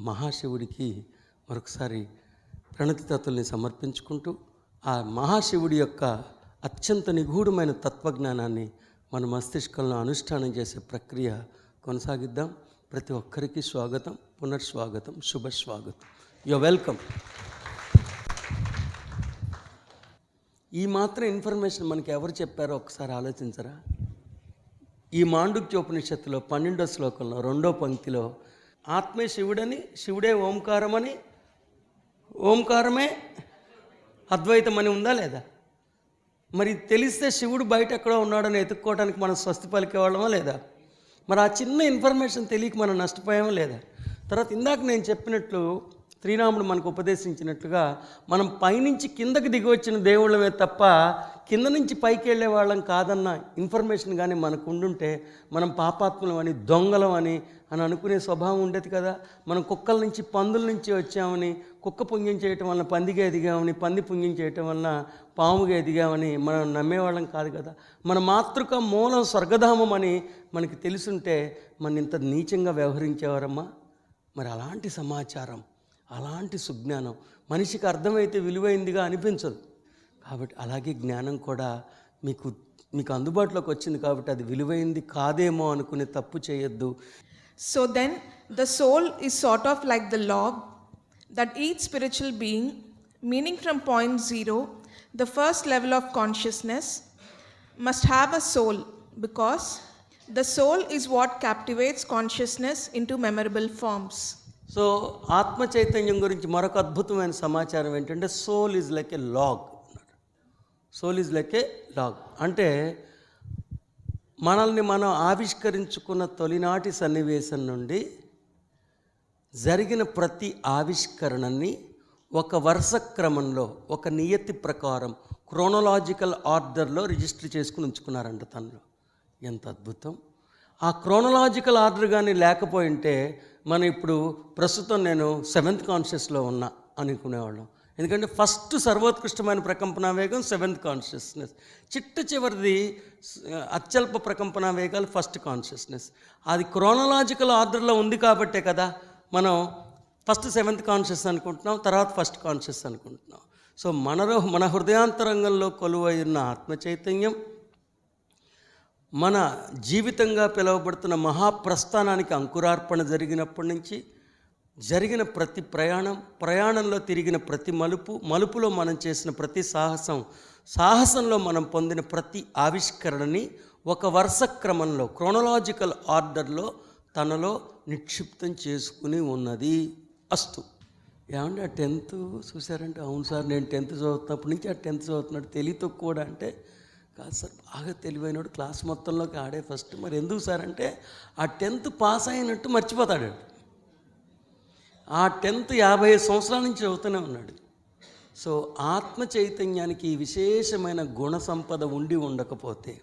మహాశివుడికి మరొకసారి ప్రణతితత్తుల్ని సమర్పించుకుంటూ ఆ మహాశివుడి యొక్క అత్యంత నిగూఢమైన తత్వజ్ఞానాన్ని మన మస్తిష్కంలో అనుష్ఠానం చేసే ప్రక్రియ కొనసాగిద్దాం. ప్రతి ఒక్కరికి స్వాగతం, పునర్స్వాగతం, శుభస్వాగతం. You are welcome. ఈ మాత్రం ఇన్ఫర్మేషన్ మనకి ఎవరు చెప్పారో ఒకసారి ఆలోచించరా? ఈ మాండుక్యోపనిషత్తులో 12వ శ్లోకంలో 2వ పంక్తిలో ఆత్మే శివుడని, శివుడే ఓంకారమని, ఓంకారమే అద్వైతం అని ఉందా లేదా? మరి తెలిస్తే శివుడు బయట ఎక్కడో ఉన్నాడని ఎత్తుక్కోవడానికి మనం స్వస్తి పలికేవాళ్ళమా లేదా? మరి ఆ చిన్న ఇన్ఫర్మేషన్ తెలియక మనం నష్టపోయామా లేదా? తర్వాత ఇందాక నేను చెప్పినట్లు శ్రీరాముడు మనకు ఉపదేశించినట్లుగా మనం పైనుంచి కిందకి దిగి వచ్చిన దేవుళ్ళమే తప్ప కింద నుంచి పైకి వెళ్ళే వాళ్ళం కాదన్న ఇన్ఫర్మేషన్ కానీ మనకు ఉండుంటే మనం పాపాత్ములం అని, దొంగలం అని అనుకునే స్వభావం ఉండేది కదా. మనం కుక్కల నుంచి, పందుల నుంచి వచ్చామని, కుక్క పుణ్యం చేయటం వలన పందిగా ఎదిగామని, పంది పుణ్యం చేయటం వలన పాముగా ఎదిగామని మనం నమ్మేవాళ్ళం కాదు కదా. మన మాతృక మూలం స్వర్గధామం అని మనకి తెలుసుంటే మన ఇంత నీచంగా వ్యవహరించేవారమ్మా. మరి అలాంటి సమాచారం, అలాంటి సుజ్ఞానం మనిషికి అర్థమైతే విలువైందిగా అనిపించదు. కాబట్టి అలాగే జ్ఞానం కూడా మీకు అందుబాటులోకి వచ్చింది కాబట్టి అది విలువైంది కాదేమో అనుకునే తప్పు చేయొద్దు. So then the soul is sort of like the log that each spiritual being, meaning from point zero, the first level of consciousness, must have a soul, because the soul is what captivates consciousness into memorable forms. So ఆత్మ చైతన్యం గురించి మరొక అద్భుతమైన సమాచారం ఏంటంటే soul is like a log. Soul is like a log అంటే మనల్ని మనం ఆవిష్కరించుకున్న తొలినాటి సన్నివేశం నుండి జరిగిన ప్రతి ఆవిష్కరణని ఒక వరుస క్రమంలో, ఒక నియతి ప్రకారం, క్రోనలాజికల్ ఆర్డర్లో రిజిస్టర్ చేసుకుని ఉంచుకున్నారంట తనలో. ఎంత అద్భుతం! ఆ క్రోనలాజికల్ ఆర్డర్ కానీ లేకపోయింటే మనం ఇప్పుడు ప్రస్తుతం నేను 7th కాన్షియస్లో ఉన్నా అనుకునేవాళ్ళం. ఎందుకంటే ఫస్ట్ సర్వోత్కృష్టమైన ప్రకంపన వేగం 7th కాన్షియస్నెస్, చిట్ట చివరిది అత్యల్ప ప్రకంపన వేగాలు 1st కాన్షియస్నెస్. అది క్రోనలాజికల్ ఆర్డర్లో ఉంది కాబట్టే కదా మనం ఫస్ట్ 7th కాన్షియస్ అనుకుంటున్నాం, తర్వాత 1st కాన్షియస్ అనుకుంటున్నాం. సో మన హృదయాంతరంగంలో కొలువై ఉన్న ఆత్మ చైతన్యం మన జీవితంగా పిలువబడుతున్న మహాప్రస్థానానికి అంకురార్పణ జరిగినప్పటి నుంచి జరిగిన ప్రతి ప్రయాణంలో తిరిగిన ప్రతి మలుపులో మనం చేసిన ప్రతి సాహసంలో మనం పొందిన ప్రతి ఆవిష్కరణని ఒక వరుస క్రమంలో, క్రోనలాజికల్ ఆర్డర్లో తనలో నిక్షిప్తం చేసుకుని ఉన్నది. అస్తు. ఏమంటే ఆ 10th చూసారంటే, అవును సార్ నేను 10th చదువుతున్నప్పటి నుంచి ఆ 10th చదువుతున్నాడు. తెలివి తక్కువ అంటే కాదు సార్, బాగా తెలివైనడు, క్లాస్ మొత్తంలోకి ఆడే ఫస్ట్. మరి ఎందుకు సార్ అంటే ఆ 10th పాస్ అయినట్టు మర్చిపోతాడు. ఆ 10th 50 సంవత్సరాల నుంచి చదువుతూనే ఉన్నాడు. సో ఆత్మ చైతన్యానికి విశేషమైన గుణ సంపద ఉండి ఉండకపోతే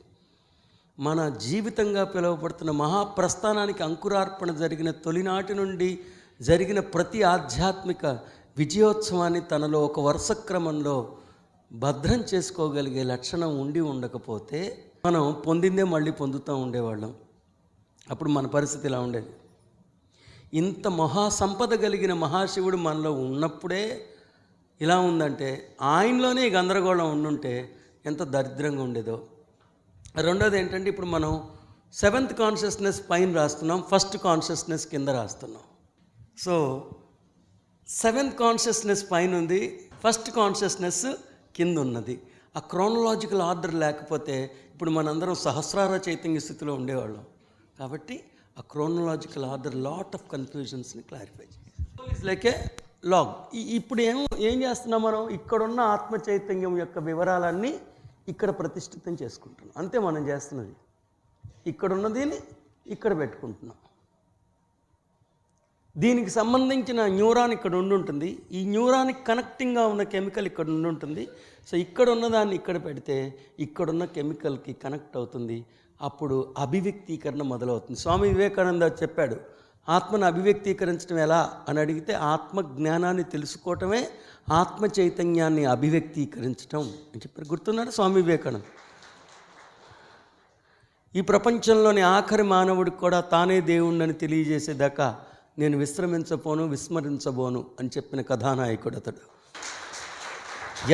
మన జీవితంగా పిలువబడుతున్న మహాప్రస్థానానికి అంకురార్పణ జరిగిన తొలినాటి నుండి జరిగిన ప్రతి ఆధ్యాత్మిక విజయోత్సవాన్ని తనలో ఒక వరుస క్రమంలో భద్రం చేసుకోగలిగే లక్షణం ఉండి ఉండకపోతే మనం పొందిందే మళ్ళీ పొందుతూ ఉండేవాళ్ళం. అప్పుడు మన పరిస్థితి ఇలా ఉండేది. ఇంత మహాసంపద కలిగిన మహాశివుడు మనలో ఉన్నప్పుడే ఇలా ఉందంటే ఆయనలోనే గందరగోళం ఉండుంటే ఎంత దరిద్రంగా ఉండేదో. రెండోది ఏంటంటే ఇప్పుడు మనం 7th కాన్షియస్నెస్ పైన రాస్తున్నాం, 1st కాన్షియస్నెస్ కింద రాస్తున్నాం. సో 7th కాన్షియస్నెస్ పైన ఉంది, 1st కాన్షియస్నెస్ కింద ఉన్నది. ఆ క్రోనలాజికల్ ఆర్డర్ లేకపోతే ఇప్పుడు మనందరం సహస్రార చైతన్య స్థితిలో ఉండేవాళ్ళం. కాబట్టి ఆ క్రోనలాజికల్ ఆర్డర్ లాట్ ఆఫ్ కన్ఫ్యూజన్స్ని క్లారిఫై చేయాలి. Like a log. ఇప్పుడు ఏం చేస్తున్నాం మనం? ఇక్కడున్న ఆత్మ చైతన్యం యొక్క వివరాలన్నీ ఇక్కడ ప్రతిష్ఠితం చేసుకుంటున్నాం. అంతే మనం చేస్తున్నది. ఇక్కడున్నదిని ఇక్కడ పెట్టుకుంటున్నాం. దీనికి సంబంధించిన న్యూరాన్ ఇక్కడ ఉండుంటుంది. ఈ న్యూరాన్కి కనెక్టింగ్గా ఉన్న కెమికల్ ఇక్కడ ఉండుంటుంది. సో ఇక్కడ ఉన్నదాన్ని ఇక్కడ పెడితే ఇక్కడున్న కెమికల్కి కనెక్ట్ అవుతుంది. అప్పుడు అభివ్యక్తీకరణ మొదలవుతుంది. స్వామి వివేకానంద చెప్పాడు, ఆత్మను అభివ్యక్తీకరించడం ఎలా అని అడిగితే ఆత్మ జ్ఞానాన్ని తెలుసుకోవటమే ఆత్మ చైతన్యాన్ని అభివ్యక్తీకరించటం అని చెప్పారు. గుర్తున్నాడు స్వామి వివేకానంద. ఈ ప్రపంచంలోని ఆఖరి మానవుడికి కూడా తానే దేవుణ్ణని తెలియజేసేదాకా నేను విశ్రమించబోను, విస్మరించబోను అని చెప్పిన కథానాయకుడు అతడు.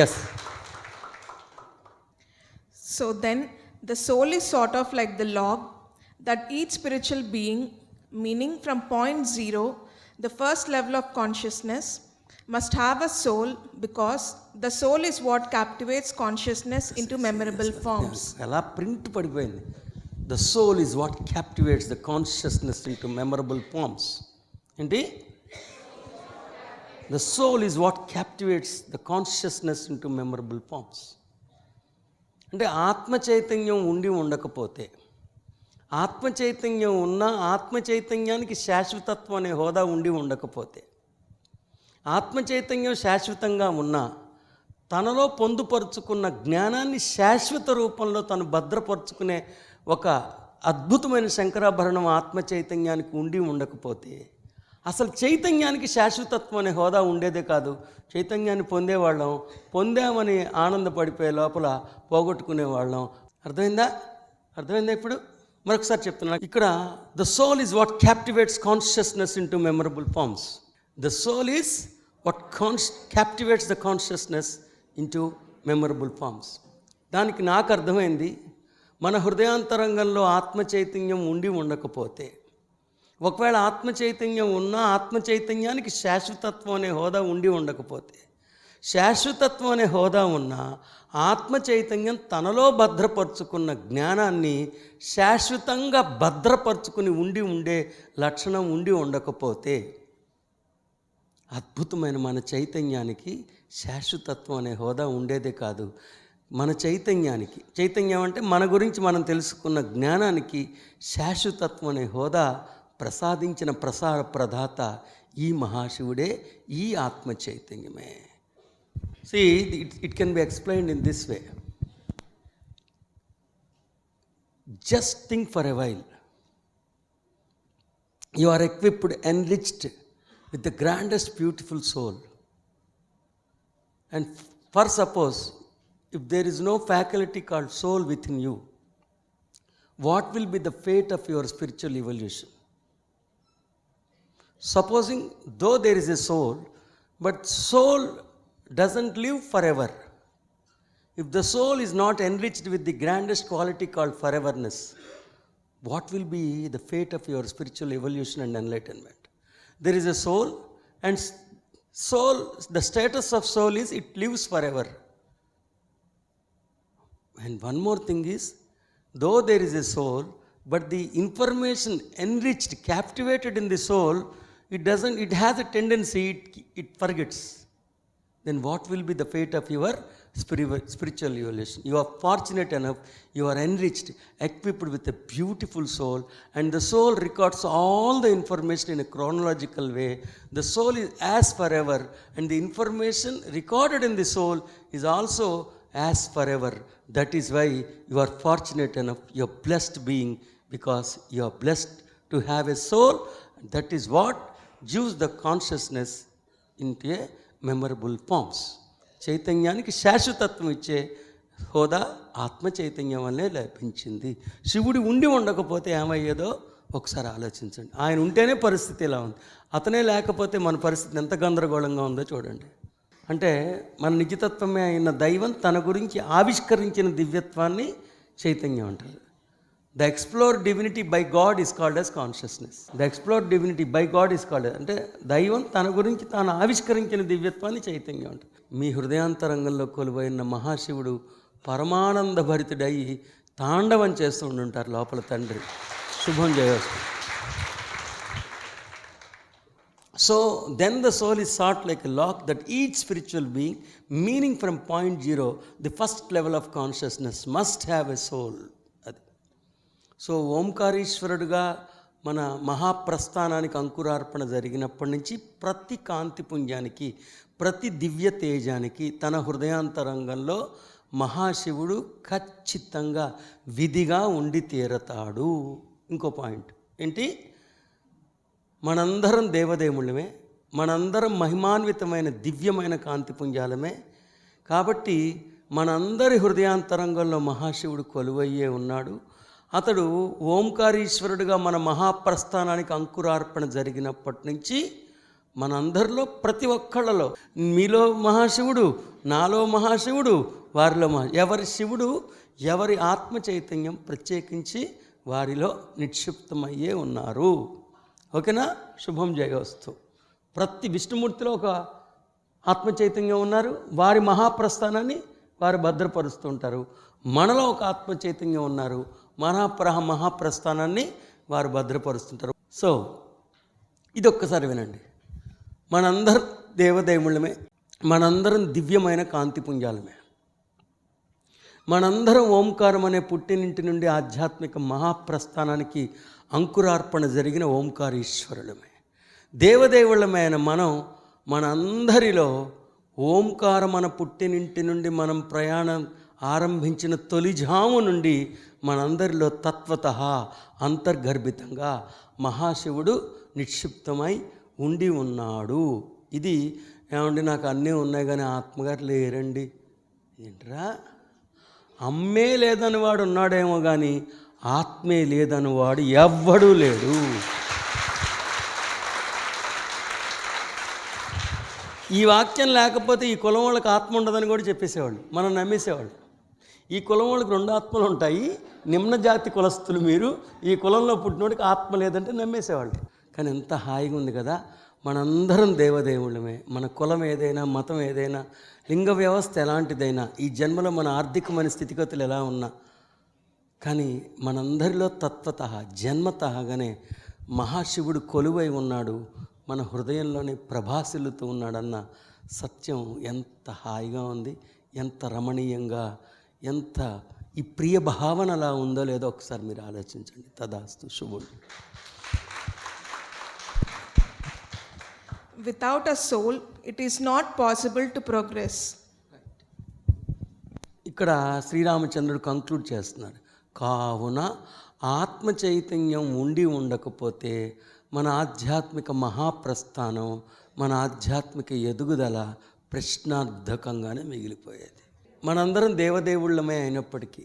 Yes. So then, the soul is sort of like the log that each spiritual being, meaning from point zero, the first level of consciousness, must have a soul, because the soul is what captivates consciousness into memorable forms. ఎలా print పడిపోయింది. The soul is what captivates the consciousness into memorable forms. ఏంటి? The soul is what captivates the consciousness into memorable forms. అంటే ఆత్మ చైతన్యం ఉండి ఉండకపోతే, ఆత్మ చైతన్యం ఉన్నా ఆత్మ చైతన్యానికి శాశ్వతత్వం అనే హోదా ఉండి ఉండకపోతే, ఆత్మ చైతన్యం శాశ్వతంగా ఉన్నా తనలో పొందుపరుచుకున్న జ్ఞానాన్ని శాశ్వత రూపంలో తను భద్రపరుచుకునే ఒక అద్భుతమైన శంకరాభరణం ఆత్మ చైతన్యానికి ఉండి ఉండకపోతే, అసలు చైతన్యానికి శాశ్వతత్వం అనే హోదా ఉండేదే కాదు. చైతన్యాన్ని పొందేవాళ్ళం, పొందామని ఆనందపడిపోయే లోపల పోగొట్టుకునేవాళ్ళం. అర్థమైందా ఇప్పుడు? మరొకసారి చెప్తున్నాను. ఇక్కడ the soul is what captivates consciousness into memorable forms. The soul is what captivates the consciousness into memorable forms. దానికి నాకు అర్థమైంది, మన హృదయాంతరంగంలో ఆత్మ చైతన్యం ఉండి ఉండకపోతే, ఒకవేళ ఆత్మ చైతన్యం ఉన్నా ఆత్మ చైతన్యానికి శాశ్వతత్వం అనే హోదా ఉండి ఉండకపోతే, శాశ్వతత్వం అనే హోదా ఉన్నా ఆత్మ చైతన్యం తనలో భద్రపరుచుకున్న జ్ఞానాన్ని శాశ్వతంగా భద్రపరుచుకుని ఉండే లక్షణం ఉండి ఉండకపోతే, అద్భుతమైన మన చైతన్యానికి శాశ్వతత్వం అనే హోదా ఉండేదే కాదు. మన చైతన్యానికి, చైతన్యం అంటే మన గురించి మనం తెలుసుకున్న జ్ఞానానికి శాశ్వతత్వం అనే హోదా ప్రసాదించిన ప్రసార ప్రదాత ఈ మహాశివుడే, ఈ ఆత్మ చైతన్యమే. See, it can be explained in this way. Just think for a while. You are equipped, enriched with the grandest beautiful soul. And for suppose, if there is no faculty called soul within you, what will be the fate of your spiritual evolution? Supposing though there is a soul, but soul doesn't live forever. If the soul is not enriched with the grandest quality called foreverness, what will be the fate of your spiritual evolution and enlightenment? There is a soul, and soul, the status of soul is it lives forever. And one more thing is, though there is a soul, but the information enriched, captivated in the soul, it has a tendency, it forgets. Then what will be the fate of your spiritual evolution? You are fortunate enough, you are enriched, equipped with a beautiful soul, and the soul records all the information in a chronological way. The soul is as forever, and the information recorded in the soul is also as forever. That is why you are fortunate enough, you are blessed being, because you are blessed to have a soul. That is what gives the consciousness into a memorable forms. చైతన్యానికి శాశ్వతత్వం ఇచ్చే హోదా ఆత్మ చైతన్యం వల్లే లభించింది. శివుడు ఉండి ఉండకపోతే ఏమయ్యేదో ఒకసారి ఆలోచించండి. ఆయన ఉంటేనే పరిస్థితి ఇలా ఉంది, అతనే లేకపోతే మన పరిస్థితి ఎంత గందరగోళంగా ఉందో చూడండి. అంటే మన నిజతత్వమే అయిన దైవం తన గురించి ఆవిష్కరించిన దివ్యత్వాన్ని చైతన్యం అంటారు. The explored divinity by God is called as consciousness. The explored divinity by God is called, అంటే దైవం తన గురించి తాను ఆవిష్కరించిన దివ్యత్వాన్ని చైతన్యం అంట. మీ హృదయాంతరంగంలో కొలువైన మహాశివుడు పరమానంద భరితుడై తాండవం చేస్తూ ఉండుంటారు లోపల తండ్రి. శుభం జయోస్తు. So then the soul is sought like a lock that each spiritual being, meaning from point zero, the first level of consciousness, must have a soul. So ఓంకారీశ్వరుడుగా మన మహాప్రస్థానానికి అంకురార్పణ జరిగినప్పటి నుంచి ప్రతి కాంతిపుంజానికి, ప్రతి దివ్య తేజానికి తన హృదయాంతరంగంలో మహాశివుడు ఖచ్చితంగా విధిగా ఉండి తీరతాడు. ఇంకో పాయింట్ ఏంటి? మనందరం దేవదేవుళ్ళమే, మనందరం మహిమాన్వితమైన దివ్యమైన కాంతిపుంజాలమే. కాబట్టి మనందరి హృదయాంతరంగంలో మహాశివుడు కొలువయ్యే ఉన్నాడు. అతడు ఓంకారీశ్వరుడుగా మన మహాప్రస్థానానికి అంకురార్పణ జరిగినప్పటి నుంచి మనందరిలో ప్రతి ఒక్కళ్ళలో, మీలో మహాశివుడు, నాలో మహాశివుడు, వారిలో ఎవరి శివుడు, ఎవరి ఆత్మ చైతన్యం ప్రత్యేకించి వారిలో నిక్షిప్తమయ్యే ఉన్నారు. ఓకేనా? శుభం జయోస్తు. ప్రతి విష్ణుమూర్తిలో ఒక ఆత్మ చైతన్యం ఉన్నారు, వారి మహాప్రస్థానాన్ని వారు భద్రపరుస్తూ ఉంటారు. మనలో ఒక ఆత్మ చైతన్యం ఉన్నారు, మహాప్రస్థానాన్ని వారు భద్రపరుస్తుంటారు. సో ఇది ఒక్కసారి వినండి. మనందరం దేవదేవుళ్ళమే, మనందరం దివ్యమైన కాంతిపుంజాలమే, మనందరం ఓంకారం అనే పుట్టినింటి నుండి ఆధ్యాత్మిక మహాప్రస్థానానికి అంకురార్పణ జరిగిన ఓంకారీశ్వరులమే, దేవదేవుళ్ళమైన మనం మనందరిలో ఓంకారం మన పుట్టినింటి నుండి మనం ప్రయాణం ఆరంభించిన తొలిజాము నుండి మనందరిలో తత్వతః అంతర్గర్భితంగా మహాశివుడు నిక్షిప్తమై ఉండి ఉన్నాడు. ఇది ఏమండి, నాకు అన్నీ ఉన్నాయి కానీ ఆత్మగారు లేరండి. ఏంట్రా? అమ్మే లేదని వాడు ఉన్నాడేమో కానీ ఆత్మే లేదని వాడు ఎవ్వడూ లేడు. ఈ వాక్యం లేకపోతే ఈ కులం వాళ్ళకి ఆత్మ ఉండదని కూడా చెప్పేసేవాళ్ళు, మనం నమ్మేసేవాళ్ళు. ఈ కులం వాళ్ళకి 2 ఆత్మలు ఉంటాయి, నిమ్న జాతి కులస్తులు మీరు, ఈ కులంలో పుట్టినోడికి ఆత్మ లేదంటే నమ్మేసేవాళ్ళు. కానీ ఎంత హాయిగా ఉంది కదా, మనందరం దేవదేవుళ్ళమే. మన కులం ఏదైనా, మతం ఏదైనా, లింగ వ్యవస్థ ఎలాంటిదైనా, ఈ జన్మలో మన ఆర్థికమైన స్థితిగతులు ఎలా ఉన్నా కానీ మనందరిలో తత్వతః జన్మతఃగానే మహాశివుడు కొలువై ఉన్నాడు, మన హృదయంలోనే ప్రభాసిల్లుతూ ఉన్నాడన్న సత్యం ఎంత హాయిగా ఉంది, ఎంత రమణీయంగా, ఎంత ఈ ప్రియ భావన అలా ఉందో లేదో ఒకసారి మీరు ఆలోచించండి. తదాస్తు. శుభుడు. Without a soul, it is not possible to progress. ఇక్కడ శ్రీరామచంద్రుడు కంక్లూడ్ చేస్తున్నారు. కావున ఆత్మ చైతన్యం ఉండి ఉండకపోతే మన ఆధ్యాత్మిక మహాప్రస్థానం, మన ఆధ్యాత్మిక ఎదుగుదల ప్రశ్నార్థకంగానే మిగిలిపోయేది. మనందరం దేవదేవుళ్ళమే అయినప్పటికీ,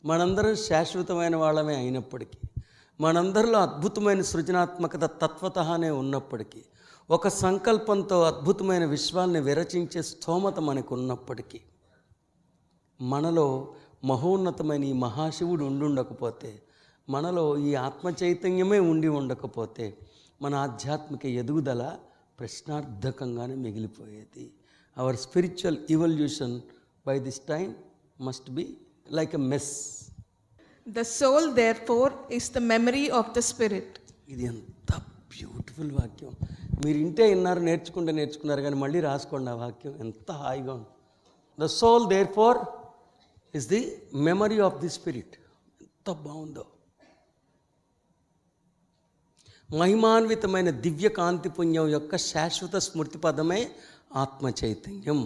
మనందరం శాశ్వతమైన వాళ్ళమే అయినప్పటికీ, మనందరిలో అద్భుతమైన సృజనాత్మకత తత్వతఃనే ఉన్నప్పటికీ, ఒక సంకల్పంతో అద్భుతమైన విశ్వాన్ని విరచించే స్థోమత మనకు ఉన్నప్పటికీ, మనలో మహోన్నతమైన ఈ మహాశివుడు ఉండుండకపోతే, మనలో ఈ ఆత్మ చైతన్యమే ఉండి ఉండకపోతే మన ఆధ్యాత్మిక ఎదుగుదల ప్రశ్నార్థకంగానే మిగిలిపోయేది. Our spiritual evolution by this time must be like a mess. The soul, therefore, is the memory of the spirit. ఇది ఎంత బ్యూటిఫుల్ వాక్యం. మీరు ఇంటే విన్నారు, నేర్చుకున్నారు కానీ మళ్ళీ రాసుకోండి ఆ వాక్యం. ఎంత హాయిగా ఉంది. The soul therefore is the memory of the spirit. ఎంత బాగుందో. మహిమాన్వితమైన దివ్య కాంతి పుణ్యం యొక్క శాశ్వత స్మృతి పదమే ఆత్మ చైతన్యం.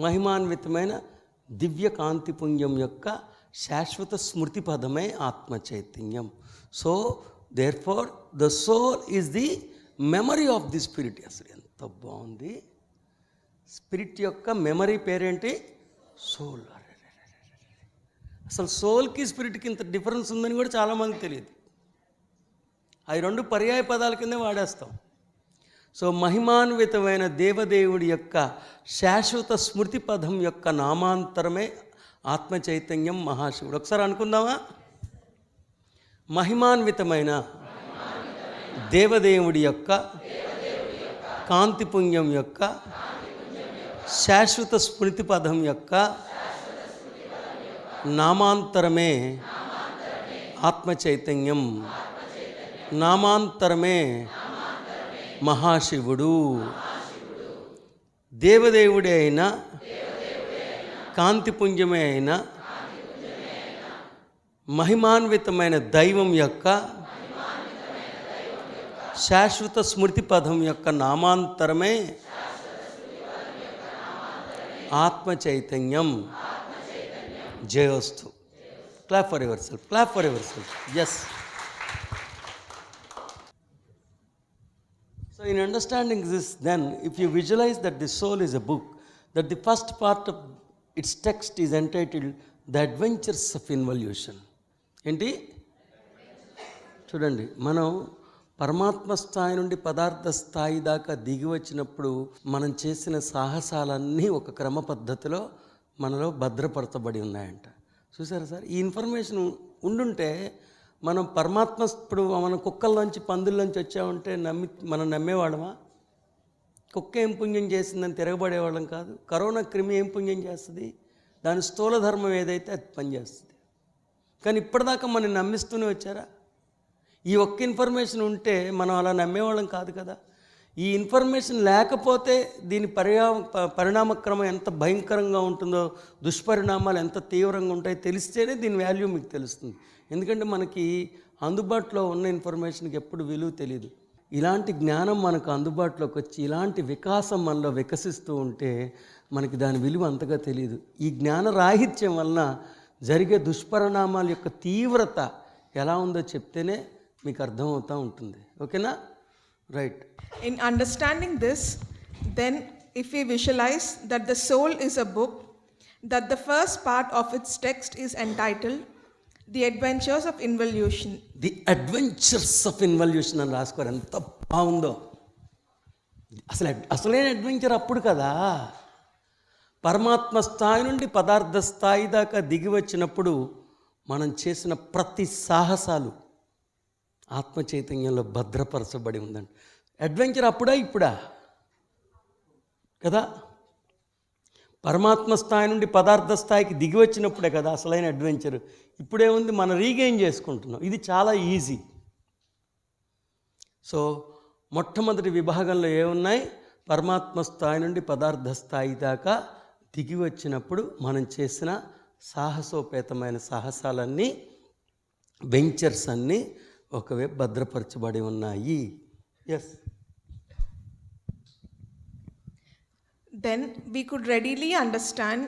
మహిమాన్వితమైన దివ్య కాంతి పుణ్యం యొక్క శాశ్వత స్మృతి పదమే ఆత్మ చైతన్యం. So therefore the soul is the memory of the spirit. అసలు ఎంత బాగుంది. స్పిరిట్ యొక్క మెమరీ పేరేంటి? సోల్. అసలు సోల్కి స్పిరిట్కి ఇంత డిఫరెన్స్ ఉందని కూడా చాలామంది తెలియదు. అవి 2 పర్యాయ పదాల కింద వాడేస్తాం. సో మహిమాన్వితమైన దేవదేవుడి యొక్క శాశ్వత స్మృతి పదం యొక్క నామాంతరమే ఆత్మ చైతన్యం మహాశివుడు. ఒకసారి అనుకుందామా? మహిమాన్వితమైన దేవదేవుడి యొక్క కాంతిపుణ్యం యొక్క శాశ్వత స్మృతి పదం యొక్క నామాంతరమే ఆత్మ చైతన్యం, నామాంతరమే మహాశివుడు. దేవదేవుడే అయినా, కాంతిపుంజమే అయినా, మహిమాన్వితమైన దైవం యొక్క శాశ్వత స్మృతి పదం యొక్క నామాంతరమే ఆత్మ చైతన్యం. జయోస్తు. Clap for your self. Clap for your self. Yes. So in understanding this, then, if you visualize that the soul is a book, that the first part of its text is entitled The Adventures of Involution. ఏంటి? చూడండి, మనం పరమాత్మ స్థాయి నుండి పదార్థ స్థాయి దాకా దిగి వచ్చినప్పుడు మనం చేసిన సాహసాలన్నీ ఒక క్రమ పద్ధతిలో మనలో భద్రపరచబడి ఉన్నాయంట. చూసారా సార్? ఈ ఇన్ఫర్మేషన్ ఉండుంటే మనం పరమాత్మ, ఇప్పుడు మనం కుక్కల్లోంచి పందుల్లోంచి వచ్చామంటే మనం నమ్మేవాళ్ళమా? కుక్క ఏం పుణ్యం చేసిందని తిరగబడేవాళ్ళం కాదు. కరోనా క్రిమి ఏం పుణ్యం చేస్తుంది? దాని స్థూల ధర్మం ఏదైతే అది పనిచేస్తుంది. కానీ ఇప్పటిదాకా మనం నమ్మిస్తూనే వచ్చారా? ఈ ఒక్క ఇన్ఫర్మేషన్ ఉంటే మనం అలా నమ్మేవాళ్ళం కాదు కదా. ఈ ఇన్ఫర్మేషన్ లేకపోతే దీని పరిణామక్రమం ఎంత భయంకరంగా ఉంటుందో, దుష్పరిణామాలు ఎంత తీవ్రంగా ఉంటాయో తెలిస్తేనే దీని వాల్యూ మీకు తెలుస్తుంది. ఎందుకంటే మనకి అందుబాటులో ఉన్న ఇన్ఫర్మేషన్కి ఎప్పుడు విలువ తెలియదు. ఇలాంటి జ్ఞానం మనకు అందుబాటులోకి వచ్చి ఇలాంటి వికాసం మనలో వికసిస్తూ ఉంటే మనకి దాని విలువ అంతగా తెలియదు. ఈ జ్ఞాన రాహిత్యం వలన జరిగే దుష్పరిణామాల యొక్క తీవ్రత ఎలా ఉందో చెప్తేనే మీకు అర్థమవుతూ ఉంటుంది. ఓకేనా? Right. In understanding this, then if we visualize that the soul is a book, that the first part of its text is entitled The Adventures of Involution. The adventures of involution అని రాసుకోరు. ఎంత బాగుందో. అసలైన adventure అప్పుడు కదా. పరమాత్మ స్థాయి నుండి పదార్థ స్థాయి దాకా దిగి వచ్చినప్పుడు మనం చేసిన ప్రతి సాహసాలు ఆత్మ చైతన్యంలో భద్రపరచబడి ఉందండి. అడ్వెంచర్ అప్పుడా ఇప్పుడా కదా? పరమాత్మ స్థాయి నుండి పదార్థ స్థాయికి దిగి వచ్చినప్పుడే కదా అసలైన అడ్వెంచర్. ఇప్పుడే ఉంది, మనం రీగెయిన్ చేసుకుంటున్నాం. ఇది చాలా ఈజీ. సో మొట్టమొదటి విభాగంలో ఏమున్నాయి? పరమాత్మ స్థాయి నుండి పదార్థ స్థాయి దాకా దిగి వచ్చినప్పుడు మనం చేసిన సాహసోపేతమైన సాహసాలన్నీ, వెంచర్స్ అన్నీ ఒకవైపు భద్రపరచబడి ఉన్నాయి. Yes. Then we could readily understand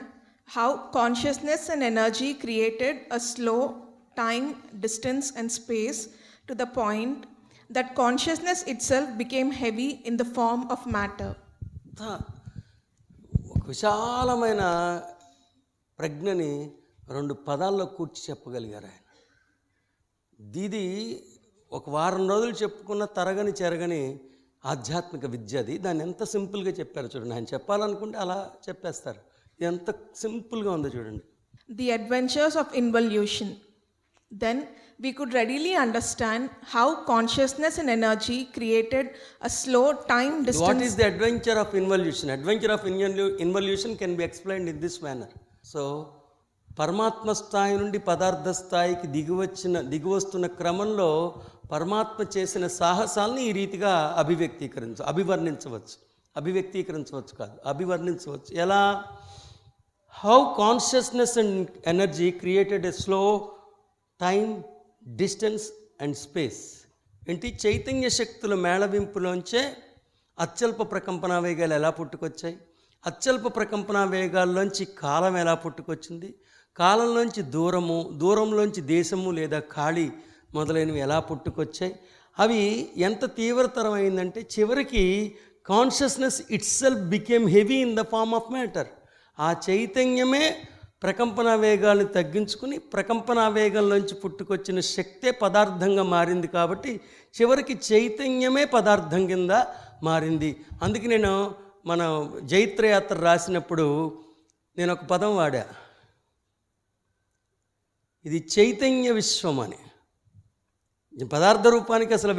how consciousness and energy created a slow time, distance, and space to the point that consciousness itself became heavy in the form of matter. ఒక విశాలమైన ప్రజ్ఞని రెండు పదాల్లో కూర్చి చెప్పగలిగారు ఆయన. ఇది ఒక వారం రోజులు చెప్పుకున్న తరగని చెరగని ఆధ్యాత్మిక విద్య. అది దాన్ని ఎంత సింపుల్గా చెప్పారు చూడండి. ఆయన చెప్పాలనుకుంటే అలా చెప్పేస్తారు. ఇది ఎంత సింపుల్గా ఉందో చూడండి. The Adventures of Involution. Then we could readily understand how consciousness and energy created a slow time, distance. What is the adventure of involution? Adventure of involution can be explained in this manner. So పరమాత్మ స్థాయి నుండి పదార్థ స్థాయికి దిగివస్తున్న క్రమంలో పరమాత్మ చేసిన సాహసాలని ఈ రీతిగా అభివర్ణించవచ్చు. ఎలా? How consciousness and energy created a slow time, distance and space. ఏంటి? చైతన్య శక్తుల మేళవింపులోంచే అత్యల్ప ప్రకంపనా వేగాలు ఎలా పుట్టుకొచ్చాయి? అత్యల్ప ప్రకంపనా వేగాల్లోంచి కాలం ఎలా పుట్టుకొచ్చింది? కాలంలోంచి దూరంలోంచి దేశము లేదా ఖాళీ మొదలైనవి ఎలా పుట్టుకొచ్చాయి? అవి ఎంత తీవ్రతరమైందంటే చివరికి consciousness itself became heavy in the form of matter. ఆ చైతన్యమే ప్రకంపనా వేగాల్ని తగ్గించుకుని ప్రకంపనా వేగంలోంచి పుట్టుకొచ్చిన శక్తే పదార్థంగా మారింది. కాబట్టి చివరికి చైతన్యమే పదార్థం కింద మారింది. అందుకే నేను మన జైత్రయాత్ర రాసినప్పుడు నేను ఒక పదం వాడా, ఇది చైతన్య విశ్వం అని. పదార్థ రూపానికి అసలు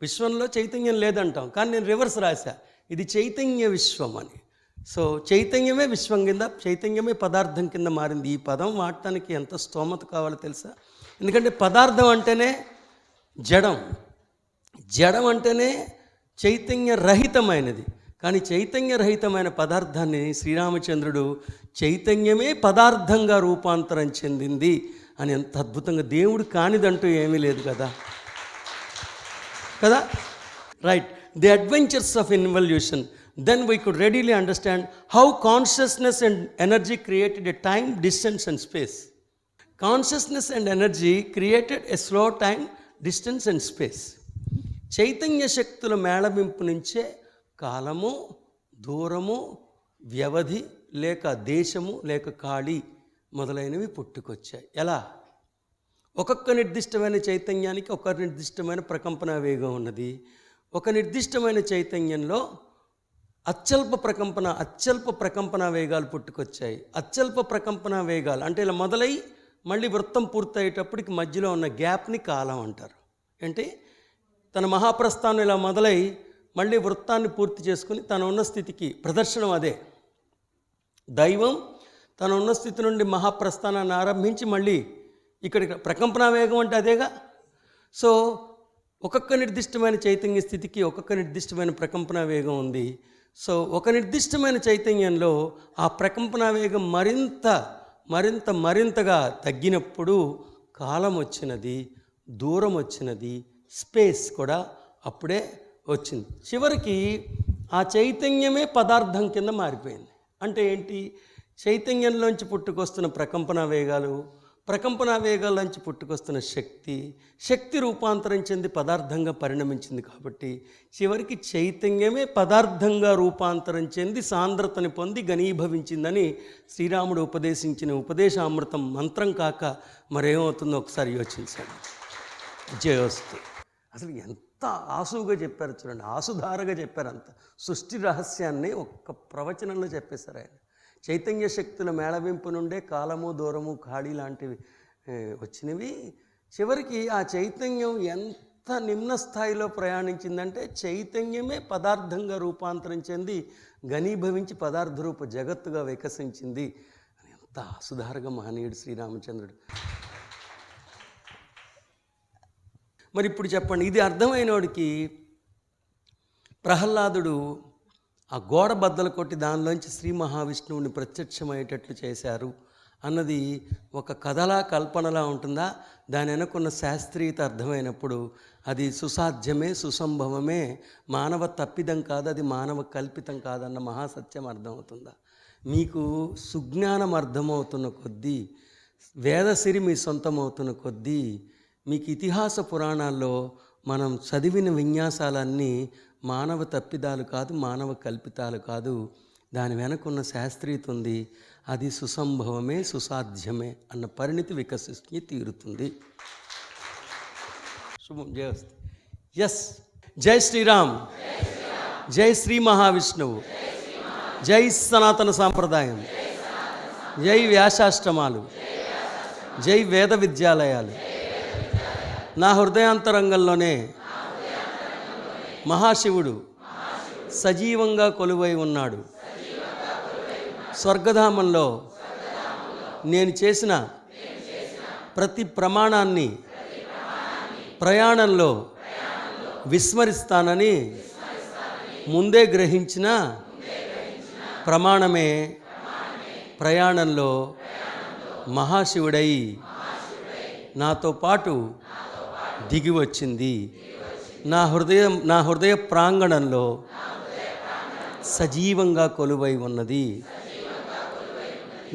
విశ్వంలో చైతన్యం లేదంటాం, కానీ నేను రివర్స్ రాశా, ఇది చైతన్య విశ్వం అని. సో చైతన్యమే విశ్వం కింద, చైతన్యమే పదార్థం కింద మారింది. ఈ పదం వాడటానికి ఎంత స్తోమత కావాలో తెలుసా? ఎందుకంటే పదార్థం అంటేనే జడం అంటేనే చైతన్య రహితమైనది. కానీ చైతన్యరహితమైన పదార్థాన్ని శ్రీరామచంద్రుడు చైతన్యమే పదార్థంగా రూపాంతరం చెందింది అని ఎంత అద్భుతంగా, దేవుడు కానిదంటూ ఏమీ లేదు కదా. Right. The adventures of involution. Then we could readily understand how consciousness and energy created a time, distance and space. Consciousness and energy created a slow time, distance and space. Chaitanya శక్తుల మేళవింపు నుంచే కాలము, దూరము, వ్యవధి లేక దేశము లేక ఖాళీ మొదలైనవి పుట్టుకొచ్చాయి. ఎలా? ఒక్కొక్క నిర్దిష్టమైన చైతన్యానికి ఒక నిర్దిష్టమైన ప్రకంపన వేగం ఉన్నది. ఒక నిర్దిష్టమైన చైతన్యంలో అత్యల్ప ప్రకంపన వేగాలు పుట్టుకొచ్చాయి. అత్యల్ప ప్రకంపన వేగాలు అంటే ఇలా మొదలై మళ్ళీ వృత్తం పూర్తయ్యేటప్పటికి మధ్యలో ఉన్న గ్యాప్ని కాలం అంటారు. అంటే తన మహాప్రస్థానం ఇలా మొదలై మళ్ళీ వృత్తాన్ని పూర్తి చేసుకుని తన ఉన్న స్థితికి ప్రదర్శనం అదే. దైవం తన ఉన్న స్థితి నుండి మహాప్రస్థానాన్ని ఆరంభించి మళ్ళీ ఇక్కడికి ప్రకంపన వేగం అంటే అదేగా. సో ఒక్కొక్క నిర్దిష్టమైన చైతన్య స్థితికి ఒక్కొక్క నిర్దిష్టమైన ప్రకంపన వేగం ఉంది. సో ఒక నిర్దిష్టమైన చైతన్యంలో ఆ ప్రకంపన వేగం మరింతగా తగ్గినప్పుడు కాలం వచ్చినది, దూరం వచ్చినది, స్పేస్ కూడా అప్పుడే వచ్చింది. చివరికి ఆ చైతన్యమే పదార్థం కింద మారిపోయింది. అంటే ఏంటి? చైతన్యంలోంచి పుట్టుకొస్తున్న ప్రకంపన వేగాల్లోంచి పుట్టుకొస్తున్న శక్తి రూపాంతరం చెంది పదార్థంగా పరిణమించింది. కాబట్టి చివరికి చైతన్యమే పదార్థంగా రూపాంతరం చెంది సాంద్రతని పొంది ఘనీభవించిందని శ్రీరాముడు ఉపదేశించిన ఉపదేశామృతం మంత్రం కాక మరేమవుతుందో ఒకసారి యోచించాడు. జయోస్తు. అసలు ఎంత ఆసుగా చెప్పారు చూడండి, ఆసుధారగా చెప్పారు. అంత సృష్టి రహస్యాన్ని ఒక్క ప్రవచనంలో చెప్పేశారు ఆయన. చైతన్య శక్తుల మేళవింపు నుండే కాలము, దూరము, ఖాళీ లాంటివి వచ్చినవి. చివరికి ఆ చైతన్యం ఎంత నిమ్న స్థాయిలో ప్రయాణించిందంటే చైతన్యమే పదార్థంగా రూపాంతరం చెంది ఘనీభవించి పదార్థ రూప జగత్తుగా వికసించింది. ఎంత ఆసుధారగా మహనీయుడు శ్రీరామచంద్రుడు. మరి ఇప్పుడు చెప్పండి, ఇది అర్థమైనోడికి ప్రహ్లాదుడు ఆ గోడ బద్దలు కొట్టి దానిలోంచి శ్రీ మహావిష్ణువుని ప్రత్యక్షమయ్యేటట్లు చేశారు అన్నది ఒక కథలా కల్పనలా ఉంటుందా? దాని వెనకున్న శాస్త్రీయత అర్థమైనప్పుడు అది సుసాధ్యమే, సుసంభవమే, మానవ తప్పిదం కాదు, అది మానవ కల్పితం కాదన్న మహాసత్యం అర్థమవుతుందా? మీకు సుజ్ఞానం అర్థమవుతున్న కొద్దీ, వేదసిరి మీ సొంతమవుతున్న కొద్దీ, మీకు ఇతిహాస పురాణాల్లో మనం చదివిన విన్యాసాలన్నీ మానవ తప్పిదాలు కాదు, మానవ కల్పితాలు కాదు. దాని వెనకున్న శాస్త్రీయత ఉంది. అది సుసంభవమే, సుసాధ్యమే అన్న పరిణితి వికసిస్తూ తీరుతుంది. శుభం. జయస్తు. ఎస్. జై శ్రీరామ్, జై శ్రీ మహావిష్ణువు, జై సనాతన సాంప్రదాయం, జై వ్యాసాష్టమాలు, జై వేద విద్యాలయాలు. నా హృదయాంతరంగంలోనే మహాశివుడు సజీవంగా కొలువై ఉన్నాడు. స్వర్గధామంలో నేను చేసిన ప్రతి ప్రమాణాన్ని ప్రయాణంలో విస్మరిస్తానని ముందే గ్రహించిన ప్రమాణమే ప్రయాణంలో మహాశివుడై నాతో పాటు దిగి వచ్చింది. నా హృదయ ప్రాంగణంలో సజీవంగా కొలువై ఉన్నది.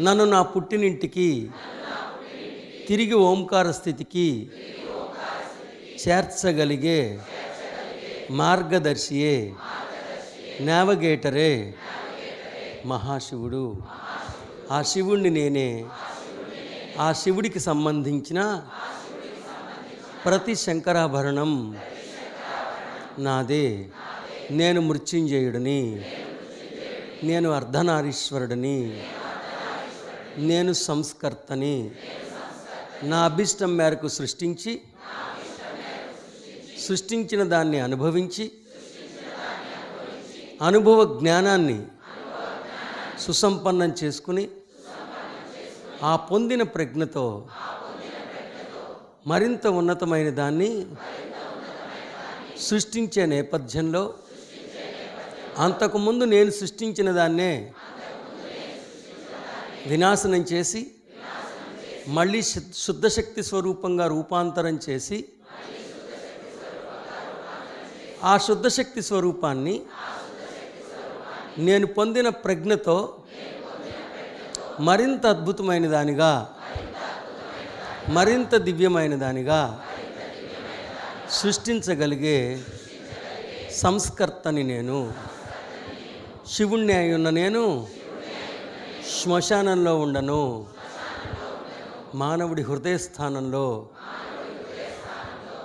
నన్ను నా పుట్టినింటికి తిరిగి ఓంకార స్థితికి చేర్చగలిగే మార్గదర్శియే, నావిగేటరే మహాశివుడు. ఆ శివుణ్ణి నేనే. ఆ శివుడికి సంబంధించిన ప్రతి శంకరాభరణం నాదే. నేను మృత్యుంజయుడిని, నేను అర్ధనారీశ్వరుడిని, నేను సంస్కర్తని. నా అభిష్టం మేరకు సృష్టించిన దాన్ని అనుభవించి అనుభవ జ్ఞానాన్ని సుసంపన్నం చేసుకుని ఆ పొందిన ప్రజ్ఞతో మరింత ఉన్నతమైన దాన్ని సృష్టించే నేపథ్యంలో అంతకుముందు నేను సృష్టించిన దాన్నే వినాశనం చేసి మళ్ళీ శుద్ధశక్తి స్వరూపంగా రూపాంతరం చేసి ఆ శుద్ధశక్తి స్వరూపాన్ని నేను పొందిన ప్రజ్ఞతో మరింత అద్భుతమైన దానిగా, మరింత దివ్యమైన దానిగా సృష్టించగలిగే సంస్కర్తని నేను. శివుణ్ణి అయి ఉన్న నేను శ్మశానంలో ఉండను, మానవుడి హృదయస్థానంలో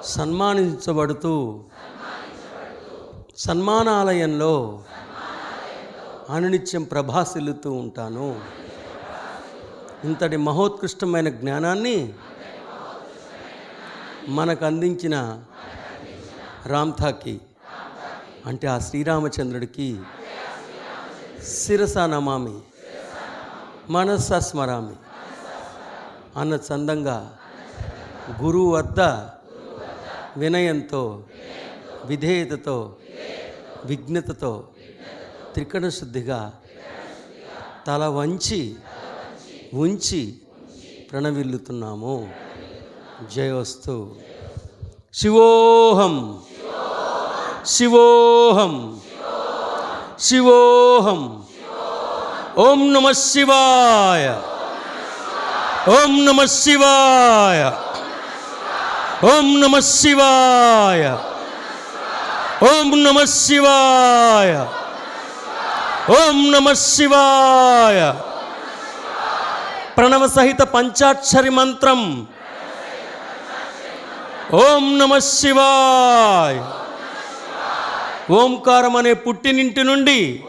సన్మానించబడుతూ సన్మానాలయంలో అనునిత్యం ప్రభాసిల్లుతూ ఉంటాను. ఇంతటి మహోత్కృష్టమైన జ్ఞానాన్ని మనకు అందించిన రామ్థాకి అంటే ఆ శ్రీరామచంద్రుడికి శిరస నమామి మనస స్మరామి అన్న చందంగా గురువు వద్ద వినయంతో, విధేయతతో, విజ్ఞతతో, త్రికరణ శుద్ధిగా తల వంచి ఉంచి ప్రణవిల్లుతున్నాము. జయోస్తు. శివోహం శివోహం శివోహం. ఓం నమః శివాయ. ఓం నమః శివాయ. ఓం నమః శివాయ. ఓం నమః శివాయ. ఓం నమః శివాయ. ప్రణవ సహిత పంచాక్షరి మంత్రం. ఓం నమః శివాయ. ఓంకారం అనే పుట్టినింటి నుండి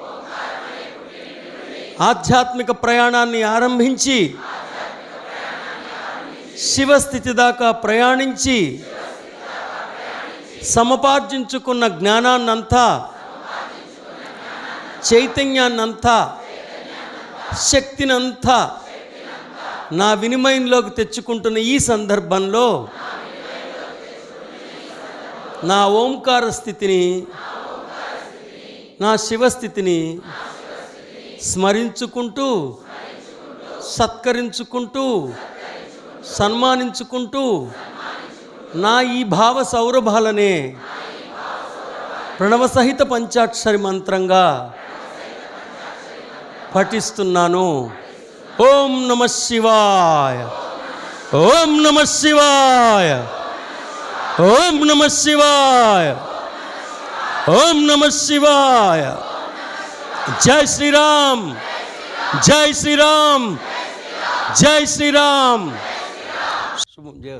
ఆధ్యాత్మిక ప్రయాణాన్ని ఆరంభించి శివస్థితి దాకా ప్రయాణించి సమపార్జించుకున్న జ్ఞానాన్నంతా, చైతన్యాన్నంతా, శక్తినంతా నా వినిమయంలోకి తెచ్చుకుంటున్న ఈ సందర్భంలో నా ఓంకార స్థితిని, నా శివస్థితిని స్మరించుకుంటూ, సత్కరించుకుంటూ, సన్మానించుకుంటూ నా ఈ భావ సౌరభాలనే ప్రణవ సహిత పంచాక్షరి మంత్రంగా పఠిస్తున్నాను. ఓం నమః శివాయ. ఓం నమః శివాయ. ఓం నమః శివాయ. ఓం నమః శివాయ. జై శ్రీరామ్. జై శ్రీరామ్. జై శ్రీరామ్. శుభం. జయ.